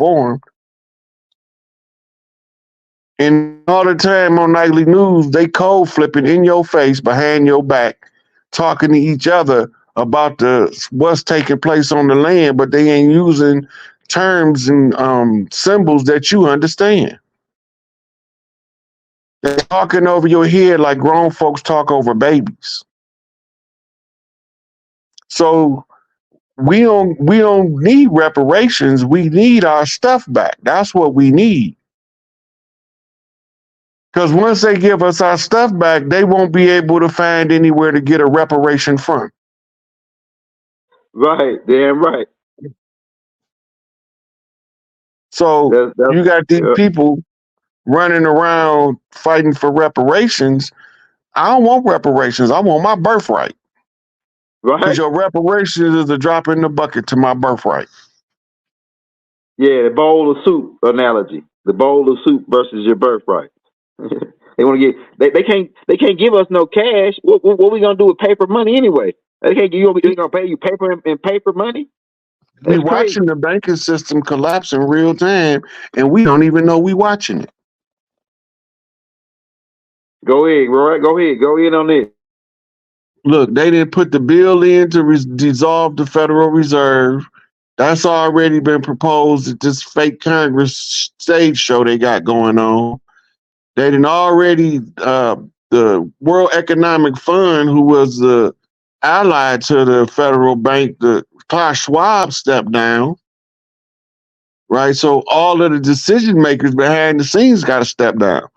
formed. And all the time on nightly news, they code flipping in your face, behind your back, talking to each other about what's taking place on the land, but they ain't using terms and symbols that you understand. They're talking over your head like grown folks talk over babies. So we don't need reparations. We need our stuff back. That's what we need. Because once they give us our stuff back, they won't be able to find anywhere to get a reparation from. Right, damn right. So you got these people running around fighting for reparations. I don't want reparations. I want my birthright. Right. Because your reparations is a drop in the bucket to my birthright. Yeah, the bowl of soup analogy. The bowl of soup versus your birthright. They want to get. They can't give us no cash. What we gonna do with paper money anyway? They can't give you. They gonna pay you paper and paper money. We watching the banking system collapse in real time, and we don't even know we watching it. Go ahead, Roy. Go ahead. Go in on it. Look, they didn't put the bill in to dissolve the Federal Reserve. That's already been proposed at this fake Congress stage show they got going on. They didn't already, the World Economic Fund, who was the ally to the federal bank, the Klaus Schwab, stepped down. Right? So all of the decision makers behind the scenes got to step down.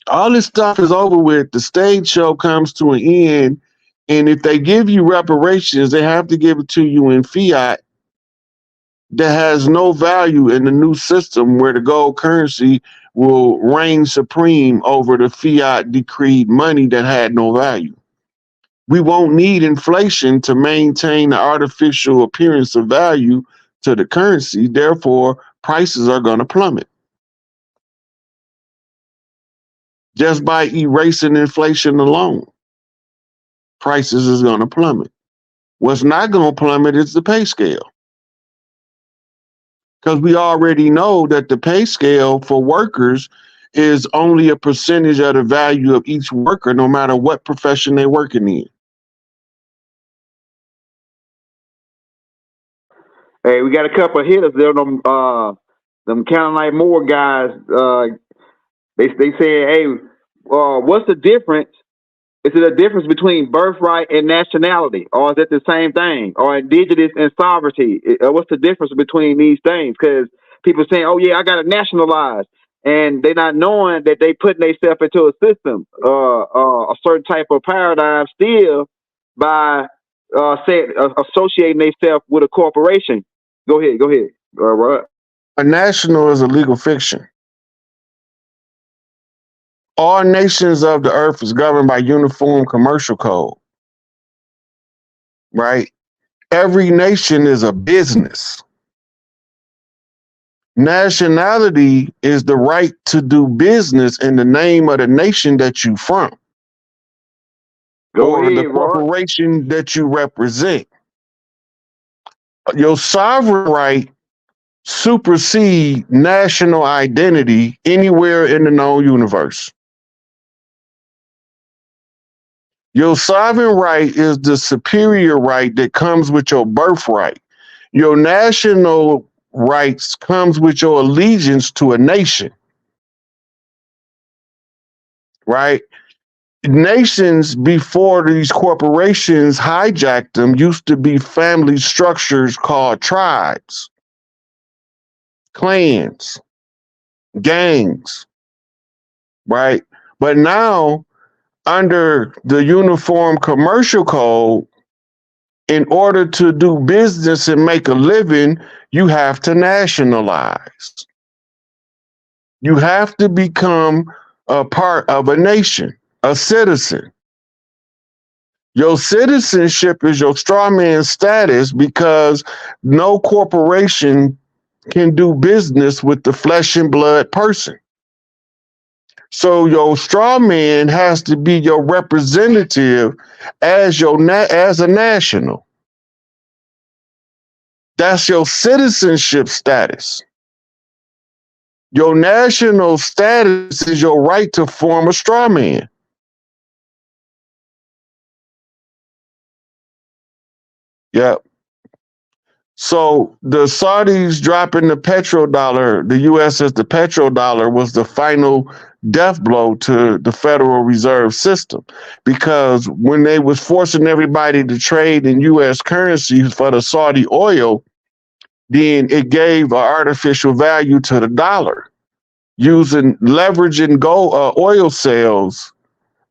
All this stuff is over with. The stage show comes to an end. And if they give you reparations, they have to give it to you in fiat that has no value in the new system where the gold currency will reign supreme over the fiat decreed money that had no value. We won't need inflation to maintain the artificial appearance of value to the currency. Therefore, prices are going to plummet. Just by erasing inflation alone, prices is going to plummet. What's not going to plummet is the pay scale. Because we already know that the pay scale for workers is only a percentage of the value of each worker, no matter what profession they're working in. Hey, we got a couple of hitters there. Them Counting Like More guys. They say, hey, what's the difference? Is it a difference between birthright and nationality, or is it the same thing? Or indigenous and sovereignty? What's the difference between these things? Because people saying, "Oh yeah, I got to nationalize," and they're not knowing that they putting themselves into a system, a certain type of paradigm, still by associating themselves with a corporation. Go ahead. Right. A national is a legal fiction. All nations of the earth is governed by uniform commercial code, right? Every nation is a business. Nationality is the right to do business in the name of the nation that you from, or the corporation that you represent. Your sovereign right supersedes national identity anywhere in the known universe. Your sovereign right is the superior right that comes with your birthright. Your national rights comes with your allegiance to a nation, right? Nations, before these corporations hijacked them, used to be family structures called tribes, clans, gangs, right? But now, under the Uniform Commercial Code, in order to do business and make a living, you have to nationalize. You have to become a part of a nation, a citizen. Your citizenship is your straw man status because no corporation can do business with the flesh and blood person. So your straw man has to be your representative as a national. That's your citizenship status. Your national status is your right to form a straw man. Yep. So the Saudis dropping the petrodollar, the U.S. says the petrodollar was the final death blow to the Federal Reserve System, because when they was forcing everybody to trade in U.S. currency for the Saudi oil, then it gave an artificial value to the dollar, using leveraging gold oil sales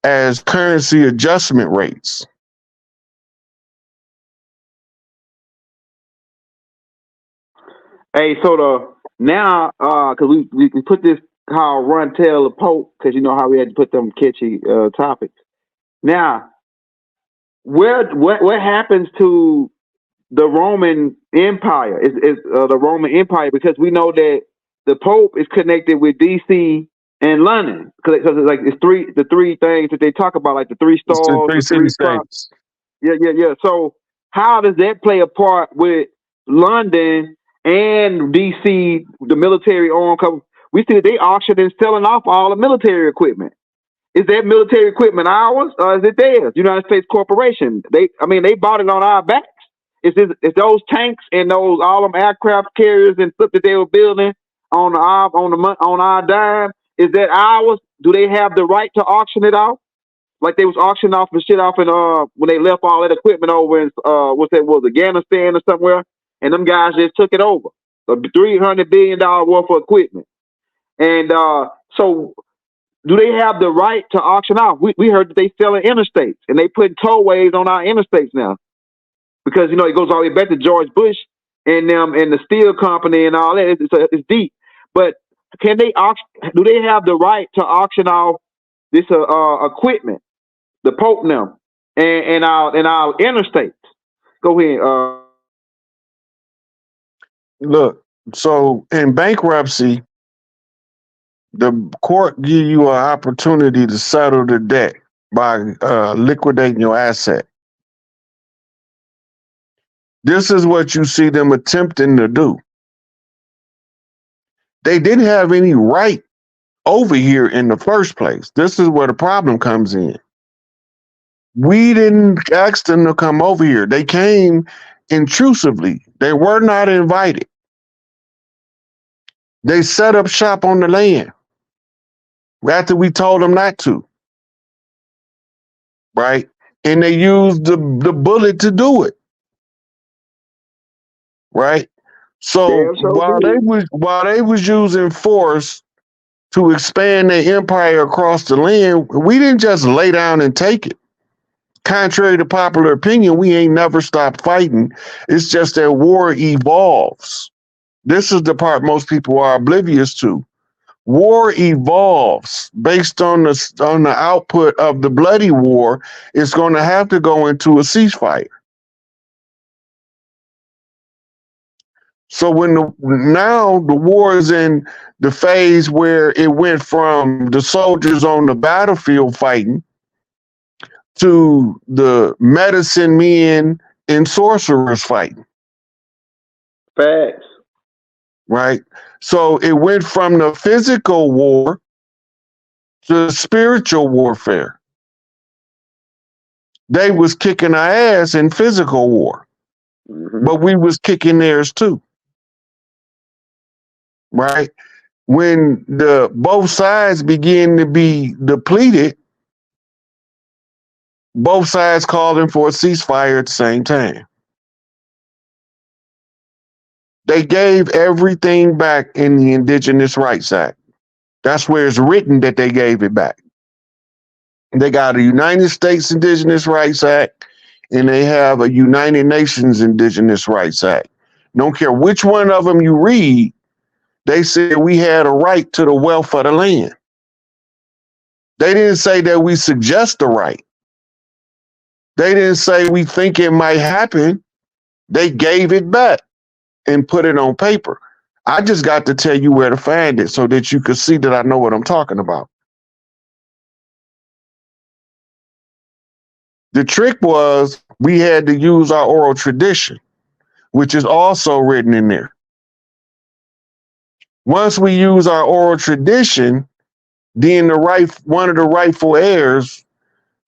as currency adjustment rates. Hey, so now, because we put this how run tell the Pope, because you know how we had to put them catchy topics. Now, what happens to the Roman Empire? Is the Roman Empire, because we know that the Pope is connected with DC and London, because it's like the three things that they talk about, like the three stars, the three states. Yeah. So how does that play a part with London and DC, the military owned company? We see that they auctioned and selling off all the military equipment. Is that military equipment ours or is it theirs? United States Corporation. They bought it on our backs. It's those tanks and those all them aircraft carriers and stuff that they were building on our dime. Is that ours? Do they have the right to auction it off? Like they was auctioning off the shit off in when they left all that equipment over in Afghanistan or somewhere, and them guys just took it over. $300 billion worth of equipment. And so do they have the right to auction off? We heard that they selling interstates and they putting tollways on our interstates now. Because it goes all the way back to George Bush and them and the steel company and all that. It's deep. But can they do they have the right to auction off this equipment, the Pope now, and our interstates? Go ahead. Look, so in bankruptcy, the court give you an opportunity to settle the debt by liquidating your asset. This is what you see them attempting to do. They didn't have any right over here in the first place. This is where the problem comes in. We didn't ask them to come over here. They came intrusively. They were not invited. They set up shop on the land after we told them not to. Right? And they used the bullet to do it. Right? So while they was using force to expand their empire across the land, we didn't just lay down and take it. Contrary to popular opinion, we ain't never stopped fighting. It's just that war evolves. This is the part most people are oblivious to. War evolves based on the output of the bloody war. It's going to have to go into a ceasefire. So now the war is in the phase where it went from the soldiers on the battlefield fighting to the medicine men and sorcerers fighting. Facts. Right? So it went from the physical war to spiritual warfare. They was kicking our ass in physical war, but we was kicking theirs too. Right? When both sides begin to be depleted, both sides calling for a ceasefire at the same time. They gave everything back in the Indigenous Rights Act. That's where it's written that they gave it back. They got a United States Indigenous Rights Act and they have a United Nations Indigenous Rights Act. Don't care which one of them you read, they said we had a right to the wealth of the land. They didn't say that we suggest the right. They didn't say we think it might happen. They gave it back and put it on paper. I just got to tell you where to find it so that you could see that I know what I'm talking about. The trick was we had to use our oral tradition. which is also written in there. Once we use our oral tradition, then one of the rightful heirs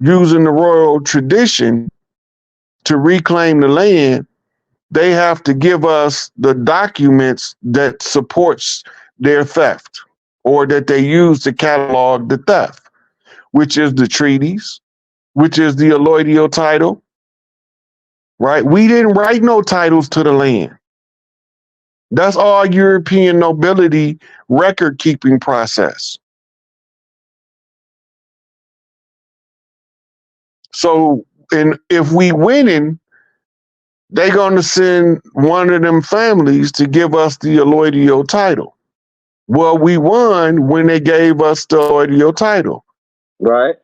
using the royal tradition to reclaim the land, they have to give us the documents that supports their theft or that they use to catalog the theft, which is the treaties, which is the alloidial title, right? We didn't write no titles to the land. That's all European nobility record keeping process. So, and if we winning, they're going to send one of them families to give us the alloidial title. Well, we won when they gave us the alloidial title. Right.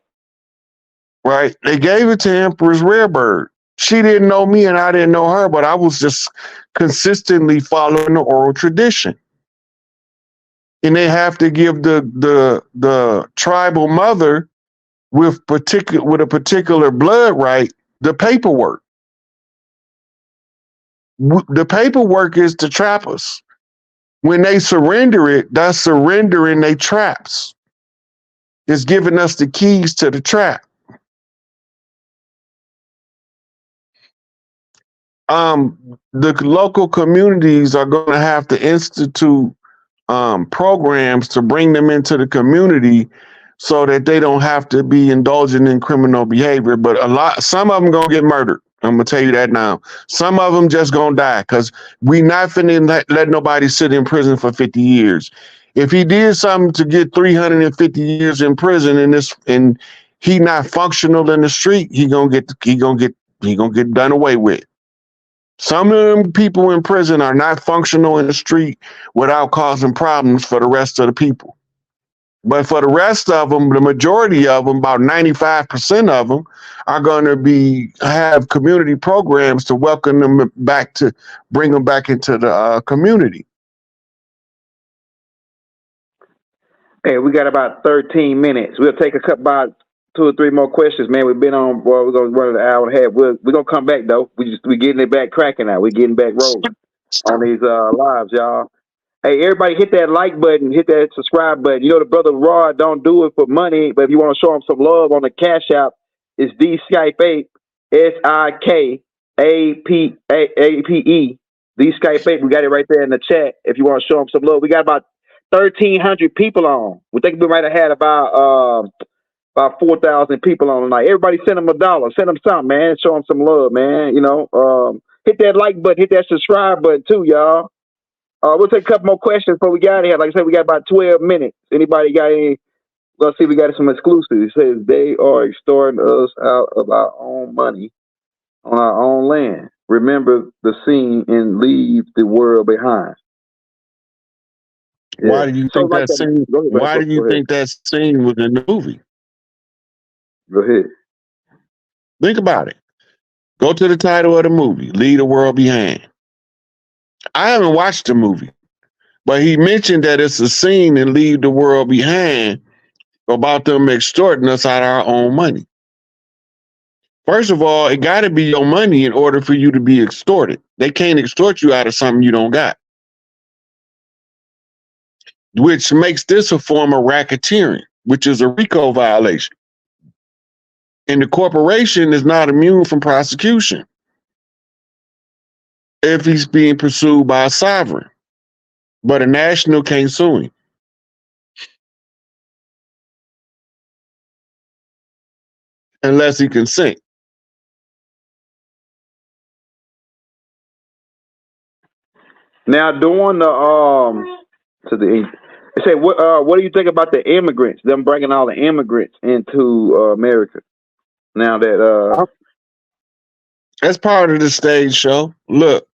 Right. They gave it to Empress Rarebird. She didn't know me and I didn't know her, but I was just consistently following the oral tradition. And they have to give the tribal mother with a particular blood right the paperwork. The paperwork is to trap us. When they surrender it, that's surrendering their traps. It's giving us the keys to the trap. The local communities are going to have to institute programs to bring them into the community so that they don't have to be indulging in criminal behavior. But some of them gonna get murdered. I'm gonna tell you that now. Some of them just gonna die because we not finna let nobody sit in prison for 50 years. If he did something to get 350 years in prison and he not functional in the street, he gonna get done away with. Some of them people in prison are not functional in the street without causing problems for the rest of the people. But for the rest of them, the majority of them, about 95% of them, are going to have community programs to welcome them back, to bring them back into the community. Hey, we got about 13 minutes. We'll take about 2 or 3 more questions, man. We've been on, well, we're going to run an hour and a half. We're going to come back, though. We're getting it back cracking now. We're getting back rolling on these lives, y'all. Hey, everybody hit that like button, hit that subscribe button. You know, the brother Rod don't do it for money, but if you want to show him some love on the Cash App, it's SikApe, SikApe, SikApe. We got it right there in the chat if you want to show him some love. We got about 1,300 people on. We think we might have had about 4,000 people on tonight. Everybody send them $1. Send them something, man. Show them some love, man. You know, hit that like button, hit that subscribe button too, y'all. We'll take a couple more questions before we get out of here. Like I said, we got about 12 minutes. Anybody got any? Let's see, we got some exclusives. It says they are extorting us out of our own money on our own land. Remember the scene and leave the world behind. Yeah. Why do you think that scene? Why do you think that scene was in the movie? Go ahead. Think about it. Go to the title of the movie, Leave the World Behind. I haven't watched the movie, but he mentioned that it's a scene in Leave the World Behind about them extorting us out of our own money. First of all, it got to be your money in order for you to be extorted. They can't extort you out of something you don't got, which makes this a form of racketeering, which is a RICO violation. And the corporation is not immune from prosecution if he's being pursued by a sovereign, but a national can't sue him. Unless he consent. Now, during what do you think about the immigrants? Them bringing all the immigrants into America. Now that that's part of the stage show. Look,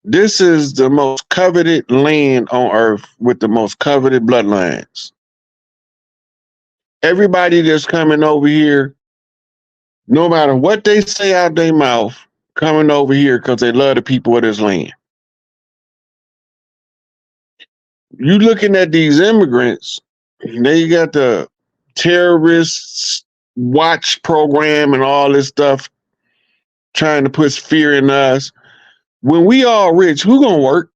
this is the most coveted land on earth with the most coveted bloodlines. Everybody that's coming over here, no matter what they say out their mouth, coming over here because they love the people of this land. You looking at these immigrants, they got the terrorists watch program and all this stuff trying to put fear in us. When we all rich, who gonna work?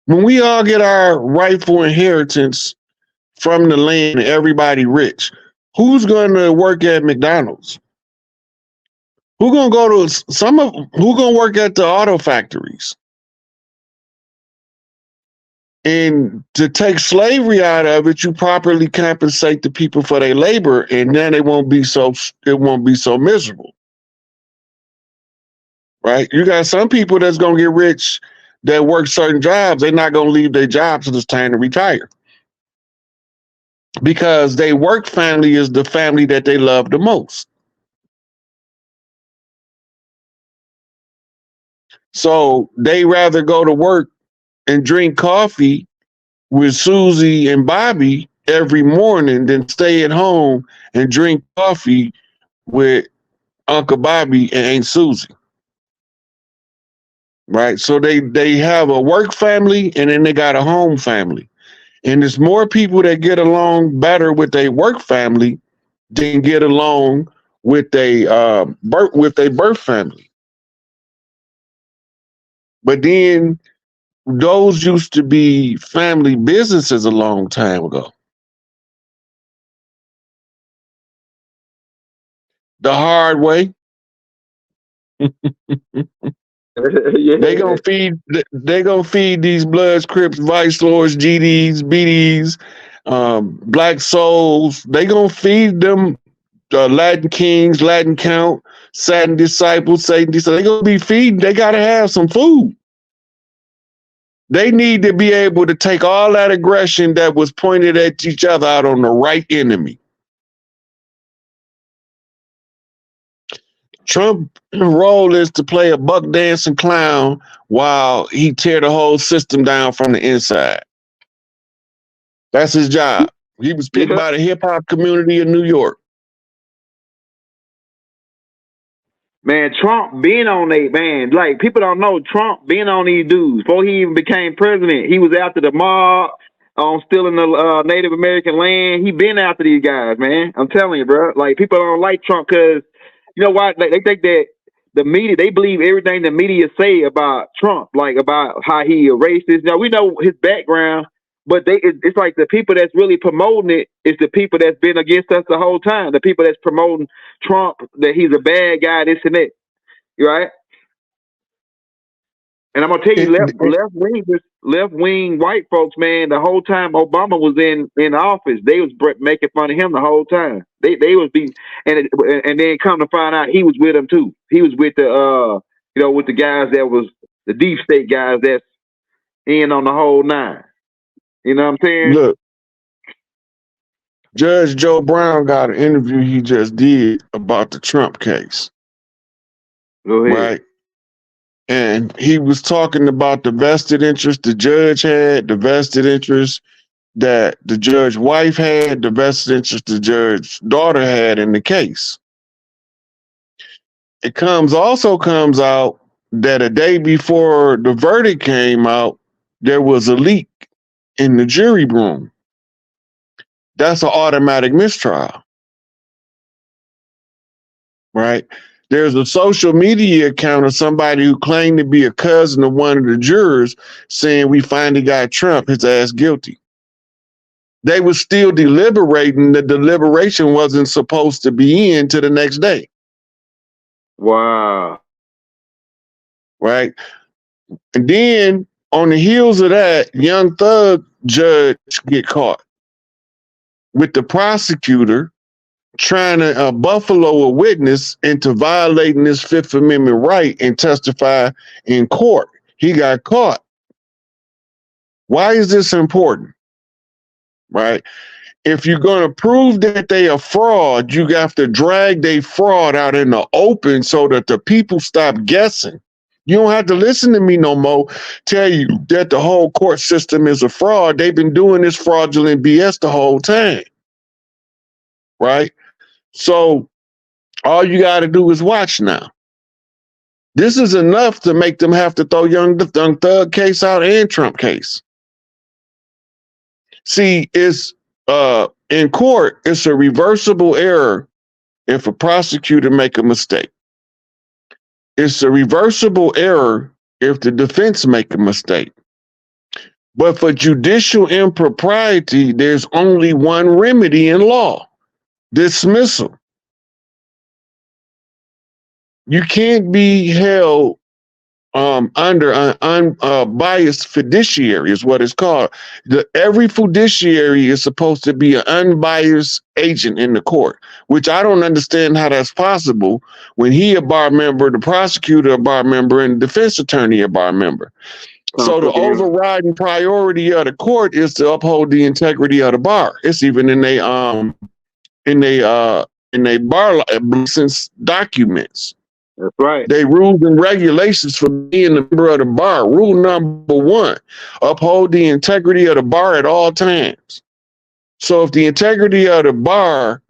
When we all get our rightful inheritance from the land and everybody rich, who's gonna work at McDonald's? Who gonna go to who gonna work at the auto factories? And to take slavery out of it, you properly compensate the people for their labor, and then it won't be so miserable. Right? You got some people that's gonna get rich that work certain jobs, they're not gonna leave their jobs till it's time to retire. Because their work family is the family that they love the most. So they rather go to work and drink coffee with Susie and Bobby every morning than stay at home and drink coffee with Uncle Bobby and Aunt Susie. Right? So they have a work family and then they got a home family. And there's more people that get along better with their work family than get along with their birth family. But then those used to be family businesses a long time ago. The hard way. Yeah. They gonna feed these Bloods, Crips, Vice Lords, GDs, BDs, Black Souls. They gonna feed them Latin Kings, Latin Count, Satan Disciples, Satan Disciples. They gonna be feeding. They gotta have some food. They need to be able to take all that aggression that was pointed at each other out on the right enemy. Trump's role is to play a buck dancing clown while he tear the whole system down from the inside. That's his job. He was picked by the hip hop community in New York. Man, Trump being on like people don't know Trump being on these dudes before he even became president. He was after the mob on stealing the Native American land. He been after these guys, man. I'm telling you, bro. Like people don't like Trump because you know why? They think that the media, they believe everything the media say about Trump, like about how he a racist. Now we know his background, but it's like the people that's really promoting it is the people that's been against us the whole time. The people that's promoting Trump, that he's a bad guy, this and that. Right? And I'm gonna tell you, left wing white folks, man. The whole time Obama was in office, they was making fun of him the whole time. They was being, and then come to find out he was with them too. He was with the with the guys that was the deep state guys that's in on the whole nine. You know what I'm saying? Look, Judge Joe Brown got an interview he just did about the Trump case. Go ahead. Right. And he was talking about the vested interest the judge had, the vested interest that the judge's wife had, the vested interest the judge's daughter had in the case. It also comes out that a day before the verdict came out, there was a leak in the jury room. That's an automatic mistrial. Right? There's a social media account of somebody who claimed to be a cousin of one of the jurors saying we finally got Trump, his ass guilty. They were still deliberating. The deliberation wasn't supposed to be in till the next day. Wow. Right? And then on the heels of that, Young Thug judge get caught with the prosecutor trying to buffalo a witness into violating his Fifth Amendment right and testify in court. He got caught. Why is this important? Right? If you're going to prove that they are fraud, you have to drag their fraud out in the open so that the people stop guessing. You don't have to listen to me no more tell you that the whole court system is a fraud. They've been doing this fraudulent BS the whole time. Right? So all you got to do is watch now. This is enough to make them have to throw Young Thug case out and Trump case. See, it's in court, it's a reversible error if a prosecutor make a mistake. It's a reversible error if the defense make a mistake. But for judicial impropriety, there's only one remedy in law: dismissal. You can't be held under an unbiased fiduciary, is what it's called. Every fiduciary is supposed to be an unbiased agent in the court, which I don't understand how that's possible when he a bar member, the prosecutor a bar member, and the defense attorney a bar member. So the overriding priority of the court is to uphold the integrity of the bar. It's even in they bar license documents. That's right. They rules and regulations for being a member of the bar. Rule number 1, uphold the integrity of the bar at all times. So if the integrity of the bar